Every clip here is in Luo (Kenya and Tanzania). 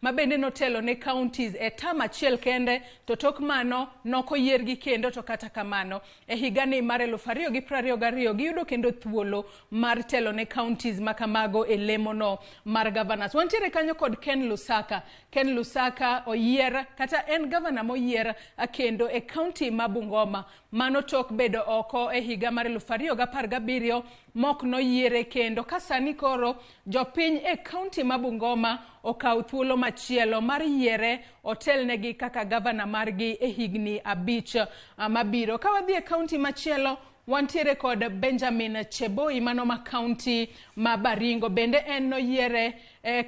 mabende notelo ne counties e tam achiel kende, to tok mano nokoyiergi kendo. To kata kamano e higani mar 2022 giyudo kendo thuolo mar telo ne counties makamago e lemono mar Gavanas. Wantiere kanyo kod Ken Lusaka oyier kata en gavana moyier kendo e county ma Bungoma. Mano tok bedo oko e higa mar 2017 mok noyiere kendo. Kasani koro jopiny e county ma Bungoma okaw thuolo machielo mar yiere otelnegi kaka gavana margi e higni 5 mabiro. Ka wadhi e county machielo, wantiere kod Benjamin Cheboi mano ma county ma Baringo. Bende en noyiere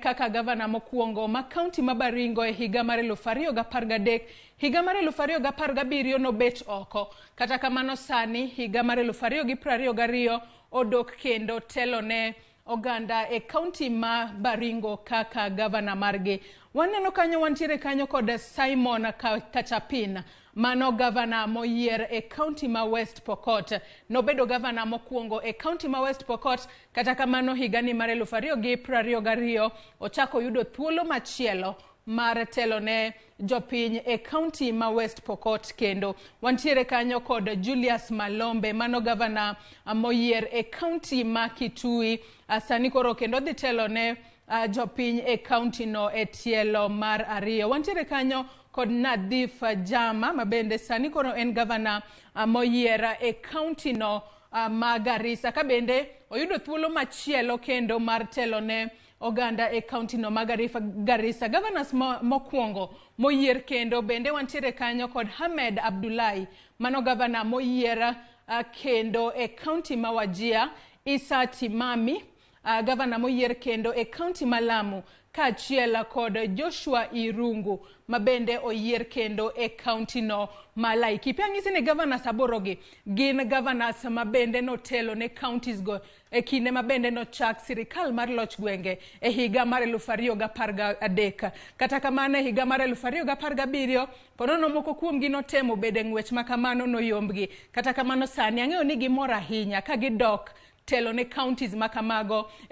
kaka gavana mokuongo ma county ma Baringo e higa mar 2013. Higa mar 2017 nobet oko. Kata kamano sani higa mar 2022 odok kendo telone oganda e county ma Baringo kaka gavana margi. Waneno kanyo, wantiere kanyo kod Simon Kachapin mano gavana moyier e county ma West Pokot. Nobedo gavana mokuongo e county ma West Pokot, kata kamano higani mar 2022 ochako yudo thuolo machielo mar telone jopiny e county ma West Pokot kendo. Wantiere kanyo kod Julius Malombe mano gavana moyier e county ma Kitui. Sani koro kendo dhi telone jopiny e county no e tielo mar 2. Wantiere kanyo kod Nadhif Jama mabende sani koro en gavana moyier e county no ma Garissa. Ka bende oyudo thuolo machielo kendo mar telone oganda e county no ma Garissa. Gavanas Mokuongo moyier kendo bende wantiere kanyo kod Hamed Abdullahi mano gavana moyier kendo e county ma Wajir. Isa Timami gavana moyier kendo e county ma Lamu, kaachiel kod Joshua Irungu mabende oyier kendo e county no ma Laikipia. Nyisi ni gavanas aborogi gin gavanas mabende notelo ne counties go e kinde mabende nochak sirikal mar loch gwenge e higa mar 2013. Kata kamano e higa mar 2017 ponono moko kuomgi notemo bede ng'wech makamano noyombgi. Kata kamano sani ang'eyo ni gimor ahinya ka gidok telo ne counties makamago